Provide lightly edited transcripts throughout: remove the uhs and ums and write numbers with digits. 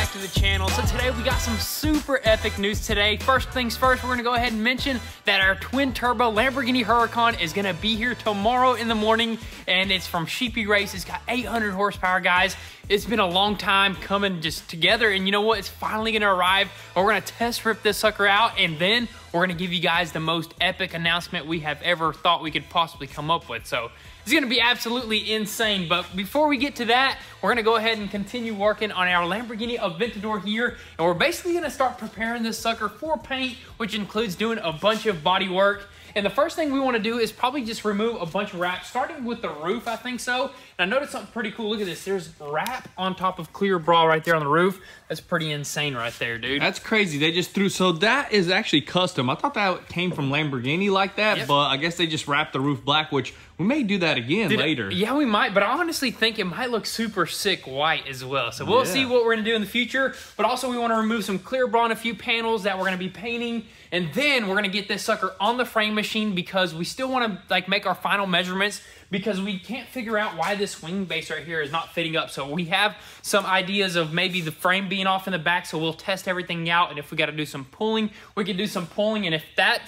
back to the channel. So today we got some super epic news today. First things first, we're gonna go ahead and mention that our twin turbo Lamborghini Huracan is gonna be here tomorrow in the morning, and it's from Sheepy Race. It's got 800 horsepower, guys. It's been a long time coming just together, and you know what? It's finally gonna arrive. We're gonna test rip this sucker out, and then we're gonna give you guys the most epic announcement we have ever thought we could possibly come up with. So it's gonna be absolutely insane. But before we get to that, we're gonna go ahead and continue working on our Lamborghini Aventador here, and we're basically gonna start preparing this sucker for paint, which includes doing a bunch of body work. And the first thing we want to do is probably just remove a bunch of wrap, starting with the roof, I think so. And I noticed something pretty cool. Look at this. There's wrap on top of clear bra right there on the roof. That's pretty insane right there, dude. That's crazy. They just threw, so that is actually custom. I thought that came from Lamborghini like that, yep. But I guess they just wrapped the roof black, which we may do that again later. Yeah, we might, but I honestly think it might look super sick white as well. So we'll see what we're gonna do in the future, but also we wanna remove some clear bra and a few panels that we're gonna be painting, and then we're gonna get this sucker on the frame machine because we still wanna like make our final measurements, because we can't figure out why this wing base right here is not fitting up. So we have some ideas of maybe the frame being off in the back, so we'll test everything out, and if we gotta do some pulling, we can do some pulling, and if that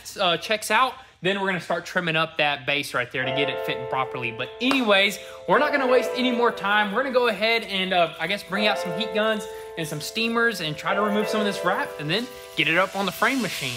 checks out, then we're gonna start trimming up that base right there to get it fitting properly. But anyways, we're not gonna waste any more time. We're gonna go ahead and I guess bring out some heat guns and some steamers and try to remove some of this wrap and then get it up on the frame machine.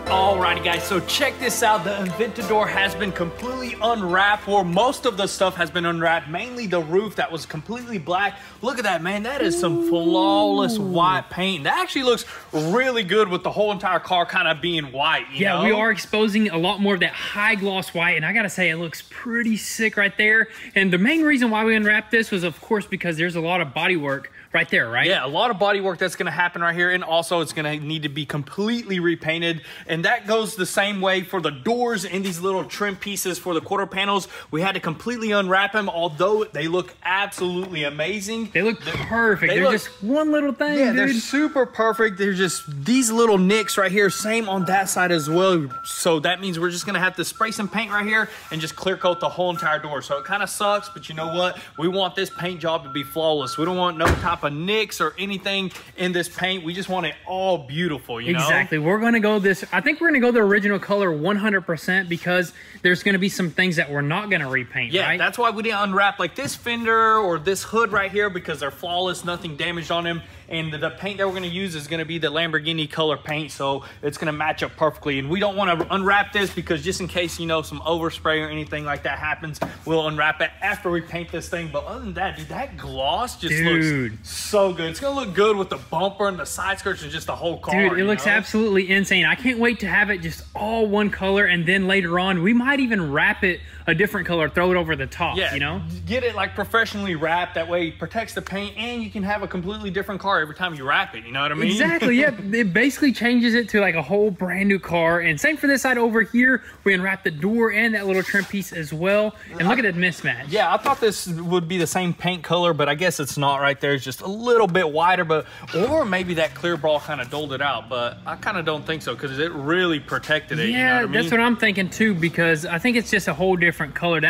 Alrighty guys, so check this out. The Aventador has been completely unwrapped, or most of the stuff has been unwrapped, mainly the roof that was completely black. Look at that, man. That is some flawless white paint. That actually looks really good with the whole entire car kind of being white, you know? We are exposing a lot more of that high gloss white, and I gotta say, it looks pretty sick right there. And the main reason why we unwrapped this was, of course, because there's a lot of body work right there, right? Yeah, a lot of body work that's gonna happen right here, and also it's gonna need to be completely repainted, and that goes the same way for the doors and these little trim pieces for the quarter panels. We had to completely unwrap them, although they look absolutely amazing. They look perfect. They're just one little thing, yeah, dude. They're super perfect. They're just these little nicks right here, same on that side as well. So that means we're just gonna have to spray some paint right here and just clear coat the whole entire door. So it kind of sucks, but you know what? We want this paint job to be flawless. We don't want no type of nicks or anything in this paint. We just want it all beautiful, you know? Exactly. We're gonna go this, I think we're gonna go the original color 100%, because there's gonna be some things that we're not gonna repaint, yeah, right? That's why we didn't unwrap like this fender or this hood right here, because they're flawless, nothing damaged on them. And the paint that we're gonna use is gonna be the Lamborghini color paint, so it's gonna match up perfectly. And we don't wanna unwrap this because just in case, you know, some overspray or anything like that happens, we'll unwrap it after we paint this thing. But other than that, dude, that gloss just looks so good. It's gonna look good with the bumper and the side skirts and just the whole car. Dude, it looks absolutely insane. I can't wait to have it just all one color, and then later on, we might even wrap it a different color, throw it over the top, Yeah, you know? get it like professionally wrapped. That way it protects the paint, and you can have a completely different car every time you wrap it. You know what I mean? Exactly, yeah. It basically changes it to like a whole brand new car. And same for this side over here. We can wrap the door and that little trim piece as well. And look at the mismatch. Yeah, I thought this would be the same paint color, but I guess it's not right there. It's just a little bit wider, but or maybe that clear ball kind of dulled it out, but I kind of don't think so because it really protected it. Yeah, you know what I mean? that's what I'm thinking too, because I think it's just a whole different color.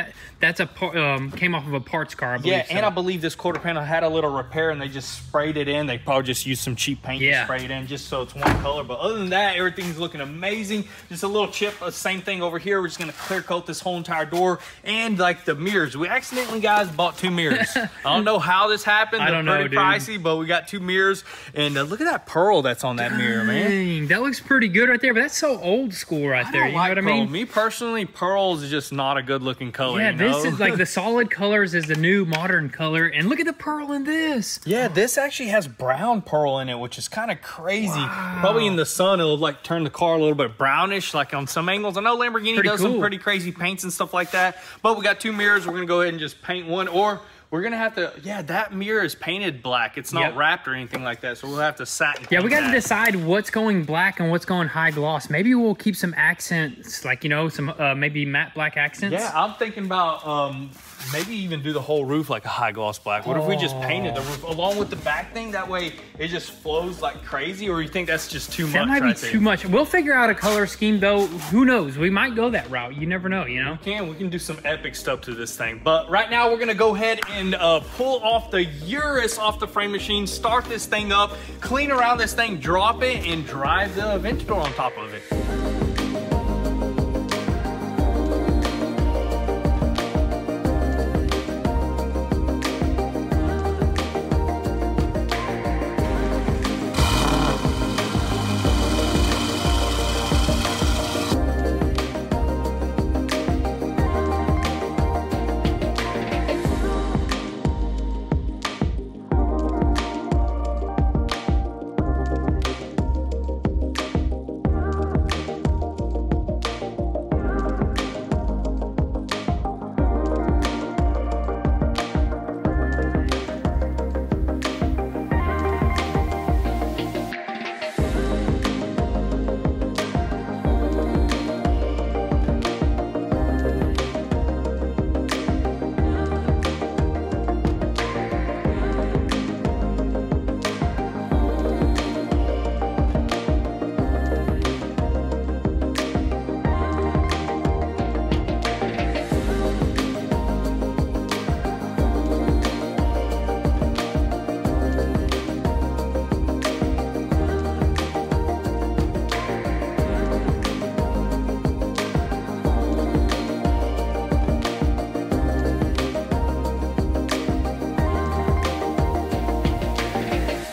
That's a came off of a parts car, I believe. Yeah, and I believe this quarter panel had a little repair and they just sprayed it in. They probably just used some cheap paint to spray it in just so it's one color. But other than that, everything's looking amazing. Just a little chip, same thing over here. We're just gonna clear coat this whole entire door and like the mirrors. We accidentally, guys, bought 2 mirrors. I don't know how this happened. They're pretty pricey, but we got 2 mirrors. And look at that pearl that's on that mirror, man. That looks pretty good right there, but that's so old school right there. You know what I mean? Me personally, pearl is just not a good looking color. Yeah, you know? this is like the solid colors is the new modern color. And look at the pearl in this. Yeah, this actually has brown pearl in it, which is kind of crazy. Wow. Probably in the sun, it'll like turn the car a little bit brownish, like on some angles. I know Lamborghini does some pretty crazy paints and stuff like that, but we got 2 mirrors. We're gonna go ahead and just paint one, or we're gonna have to, yeah, that mirror is painted black. It's not wrapped or anything like that, so we'll have to satin. Yeah, we got to decide what's going black and what's going high gloss. Maybe we'll keep some accents, like, you know, some maybe matte black accents. Yeah, I'm thinking about maybe even do the whole roof like a high gloss black. What if we just painted the roof along with the back thing? That way it just flows like crazy, or you think that's just too much? That might be too much. We'll figure out a color scheme though. Who knows? We might go that route. You never know, you know? We can do some epic stuff to this thing. But right now we're gonna go ahead and pull off the Urus off the frame machine, start this thing up, clean around this thing, drop it, and drive the Aventador on top of it.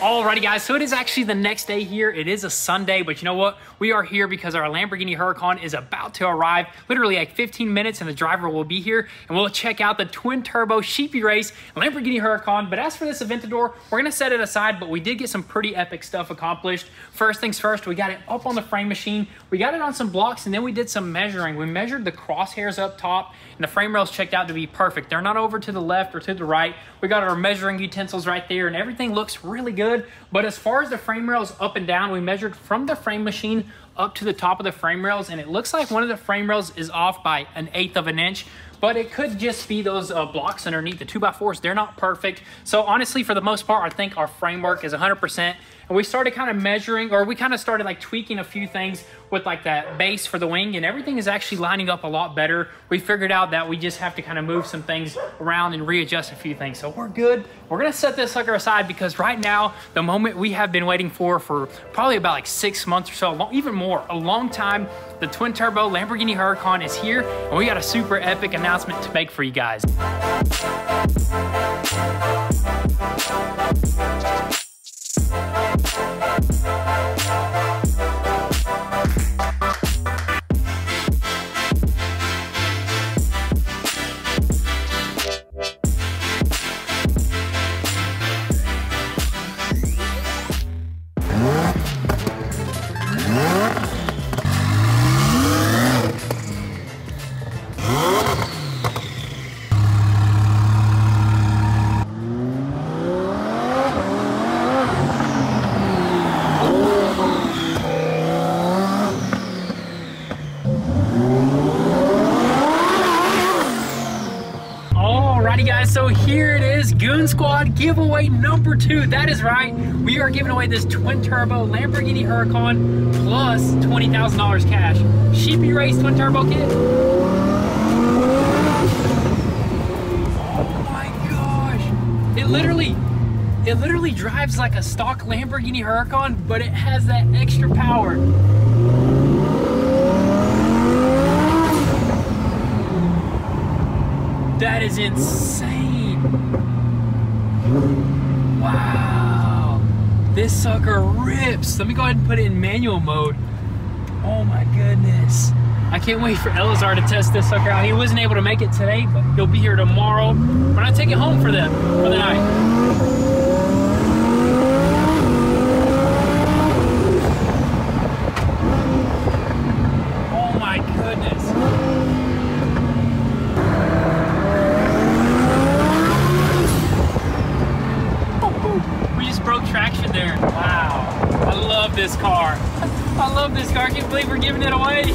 Alrighty guys, so it is actually the next day here. It is a Sunday, but you know what? We are here because our Lamborghini Huracan is about to arrive. Literally like 15 minutes and the driver will be here and we'll check out the twin turbo Sheepy Race Lamborghini Huracan. But as for this Aventador, we're gonna set it aside, but we did get some pretty epic stuff accomplished. First things first, we got it up on the frame machine. We got it on some blocks and then we did some measuring. We measured the crosshairs up top and the frame rails checked out to be perfect. They're not over to the left or to the right. We got our measuring utensils right there and everything looks really good. But as far as the frame rails up and down, we measured from the frame machine up to the top of the frame rails, and it looks like one of the frame rails is off by 1/8 of an inch, but it could just be those blocks underneath the 2x4s. They're not perfect. So honestly, for the most part, I think our framework is 100%. And we started kind of measuring, or we kind of started like tweaking a few things with like that base for the wing, and everything is actually lining up a lot better. We figured out that we just have to kind of move some things around and readjust a few things. So we're good. We're gonna set this sucker aside because right now, the moment we have been waiting for probably about like 6 months or so, even more, a long time, the twin turbo Lamborghini Huracan is here, and we got a super epic announcement to make for you guys. so here it is, Goon Squad giveaway number 2. That is right. We are giving away this twin turbo Lamborghini Huracan plus $20,000 cash. Sheepy Race twin turbo kit. Oh my gosh. It literally drives like a stock Lamborghini Huracan, but it has that extra power. That is insane. Wow. This sucker rips. Let me go ahead and put it in manual mode. Oh my goodness. I can't wait for Elazar to test this sucker out. He wasn't able to make it today, but he'll be here tomorrow when I take it home for the night. Oh my goodness. We just broke traction there. Wow. I love this car. I love this car. I can't believe we're giving it away.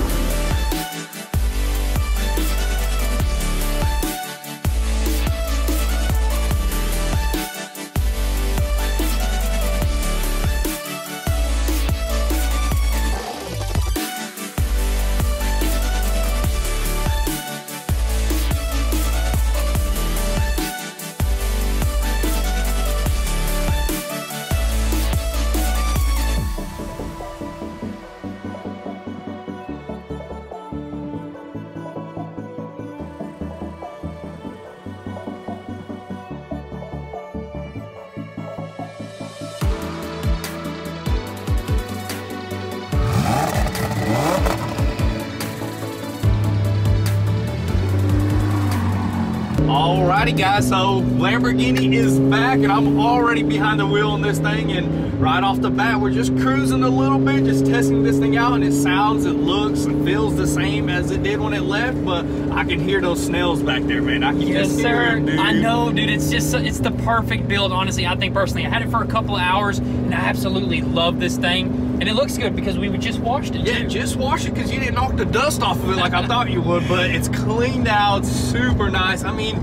Alrighty guys, so Lamborghini is back and I'm already behind the wheel on this thing, and right off the bat we're just cruising a little bit, just testing this thing out, and it sounds, it looks, and feels the same as it did when it left, but I can hear those snails back there, man. I can just hear them, dude. I know, dude. It's just, it's the perfect build, honestly. I think personally, I had it for a couple of hours and I absolutely love this thing. And it looks good because we just washed it, Yeah, too. just wash it because you didn't knock the dust off of it like I thought you would, but it's cleaned out, super nice. I mean,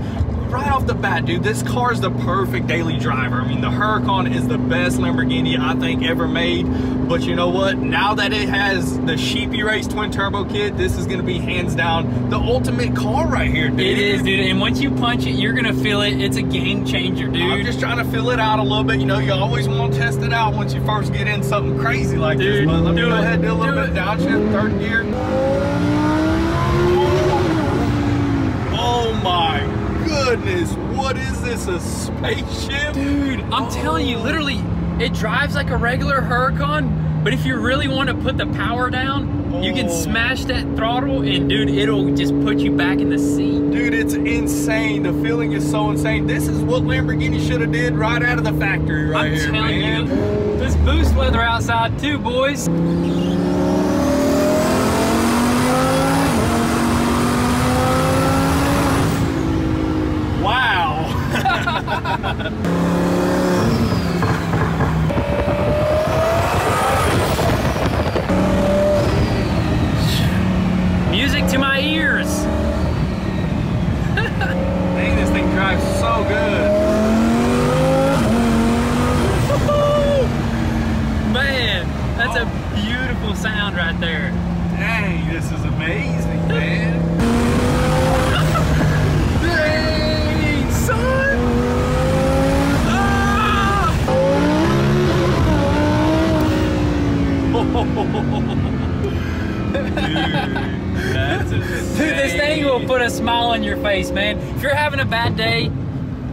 right off the bat, dude, this car is the perfect daily driver. I mean, the Huracan is the best Lamborghini I think ever made. But you know what? Now that it has the Sheepy Race twin turbo kit, this is going to be hands down the ultimate car right here, dude. It is, dude. And once you punch it, you're going to feel it. It's a game changer, dude. I'm just trying to fill it out a little bit. You know, you always want to test it out once you first get in something crazy like this. But let me go ahead and do a little bit of downshift, third gear. Oh my goodness, what is this, a spaceship? Dude, I'm telling you, literally, it drives like a regular Huracan, but if you really want to put the power down, you can smash that throttle and, dude, it'll just put you back in the seat. Dude, it's insane. The feeling is so insane. This is what Lamborghini should have did right out of the factory right here, man. I'm telling you, this boost weather outside too, boys. Wow. Music to my ears. Dang, this thing drives so good. Man, that's a beautiful sound right there. Dang, this is amazing, man. Dang, son. Dude, that's insane. Dude, this thing will put a smile on your face, man. If you're having a bad day,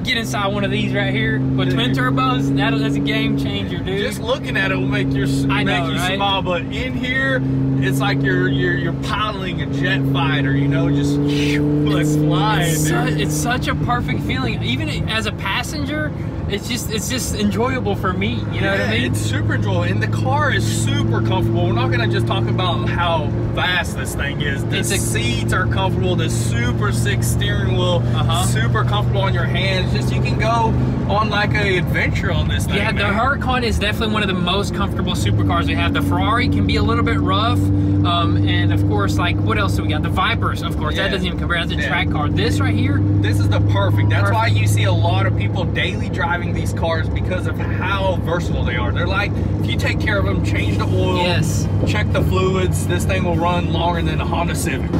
get inside one of these right here with twin turbos. That's a game changer, dude. Just looking at it will make you right? smile, but in here, it's like you're piloting a jet fighter, you know, just like flying. It's such a perfect feeling. Even as a passenger, it's just enjoyable for me. You know what I mean? It's super enjoyable, and the car is super comfortable. We're not gonna just talk about how vast this thing is. The seats are comfortable. The super sick steering wheel, super comfortable on your hands. Just you can go on like an adventure on this thing. Yeah, the Huracan is definitely one of the most comfortable supercars we have. The Ferrari can be a little bit rough, and of course, like what else do we got? The Vipers, of course, that doesn't even compare. That's a track car. This right here, this is the perfect. That's why you see a lot of people daily driving these cars, because of how versatile they are. They're like, if you take care of them, change the oil, check the fluids, this thing will run longer than a Honda Civic.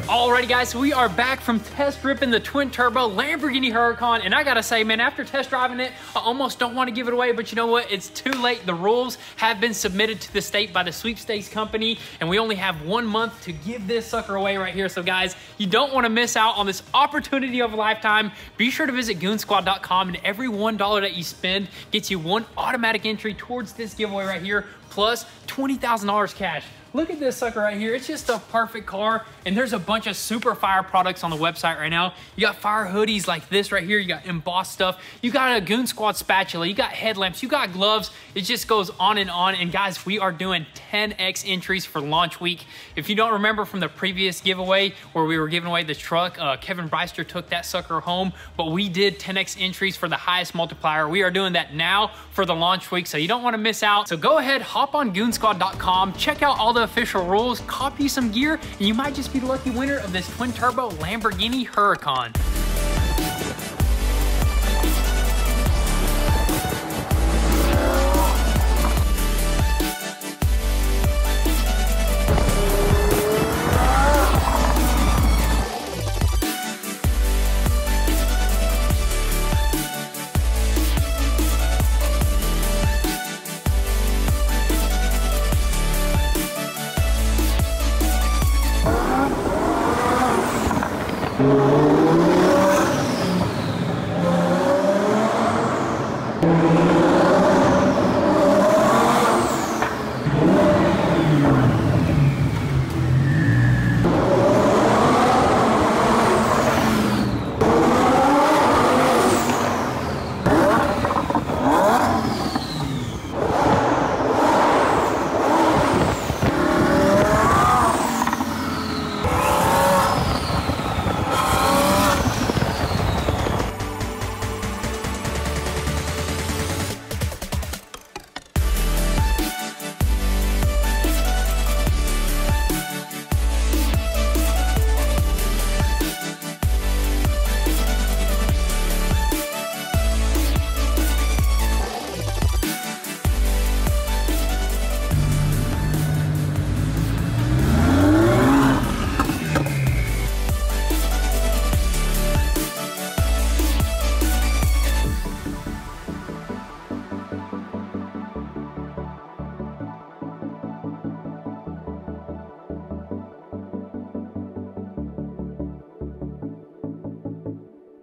Alrighty guys, so we are back from test ripping the twin turbo Lamborghini Huracan, and I gotta say, man, after test driving it, I almost don't want to give it away, but you know what? It's too late. The rules have been submitted to the state by the sweepstakes company, and we only have 1 month to give this sucker away right here. So guys, you don't want to miss out on this opportunity of a lifetime. Be sure to visit goonzquad.com, and every $1 that you spend gets you 1 automatic entry towards this giveaway right here, plus $20,000 cash. Look at this sucker right here. It's just a perfect car, and there's a bunch of super fire products on the website right now. You got fire hoodies like this right here. You got embossed stuff. You got a Goon Squad spatula. You got headlamps. You got gloves. It just goes on and on. And guys, we are doing 10x entries for launch week. If you don't remember from the previous giveaway where we were giving away the truck, Kevin Breister took that sucker home, but we did 10x entries for the highest multiplier. We are doing that now for the launch week, so you don't want to miss out. So go ahead, hop on goonzquad.com, check out all the official rules, copy some gear, and you might just be the lucky winner of this twin turbo Lamborghini Huracan.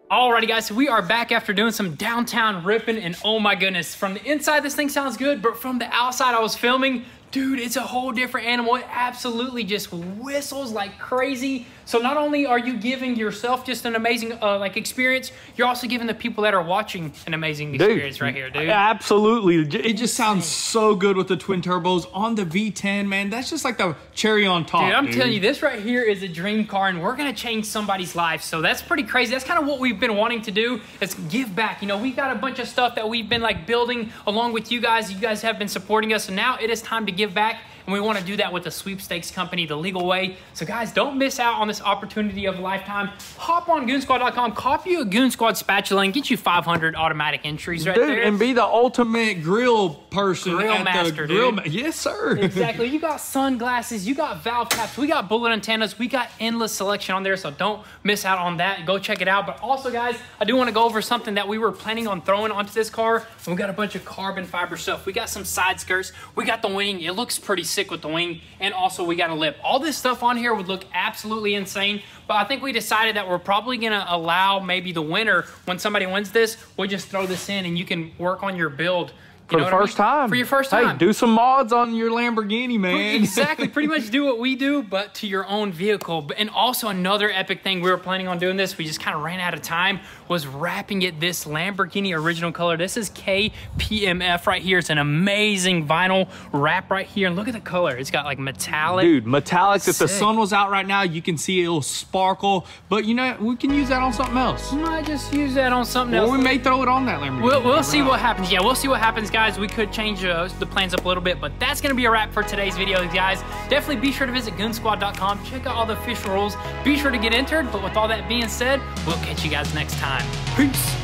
Alrighty guys, so we are back after doing some downtown ripping, and oh my goodness, from the inside this thing sounds good, but from the outside I was filming, dude, it's a whole different animal. It absolutely just whistles like crazy. So not only are you giving yourself just an amazing like experience, you're also giving the people that are watching an amazing experience right here, dude. Absolutely. It just sounds so good with the twin turbos on the V10, man. That's just like the cherry on top, dude. I'm telling you, this right here is a dream car, and we're gonna change somebody's life. So that's pretty crazy. That's kind of what we've been wanting to do, is give back. You know, we've got a bunch of stuff that we've been like building along with you guys. You guys have been supporting us, and now it is time to give back. And we want to do that with the sweepstakes company the legal way. So guys, don't miss out on this opportunity of a lifetime. Hop on goonzquad.com, copy a Goon Squad spatula, and get you 500 automatic entries right there. And be the ultimate grill person. Grill master, dude. Yes, sir. Exactly. You got sunglasses, you got valve caps, we got bullet antennas, we got endless selection on there, so don't miss out on that. Go check it out. But also, guys, I do want to go over something that we were planning on throwing onto this car. And we got a bunch of carbon fiber stuff. We got some side skirts. We got the wing. It looks pretty sick with the wing, and also we got a lip. All this stuff on here would look absolutely insane, but I think we decided that we're probably gonna allow maybe the winner, when somebody wins this, we'll just throw this in and you can work on your build For the first time. For your first time. Hey, do some mods on your Lamborghini, man. Exactly. Pretty much do what we do, but to your own vehicle. And also another epic thing, we were planning on doing this, we just kind of ran out of time, was wrapping it this Lamborghini original color. This is KPMF right here. It's an amazing vinyl wrap right here. And look at the color. It's got like metallic. Dude, metallics. If the sun was out right now, you can see it'll sparkle. But you know, we can use that on something else. We might just use that on something else. Or we may throw it on that Lamborghini. We'll see what happens. Yeah, we'll see what happens, guys. We could change the plans up a little bit, but that's gonna be a wrap for today's video, guys. Definitely be sure to visit goonzquad.com. Check out all the official rules. Be sure to get entered. But with all that being said, we'll catch you guys next time. Peace.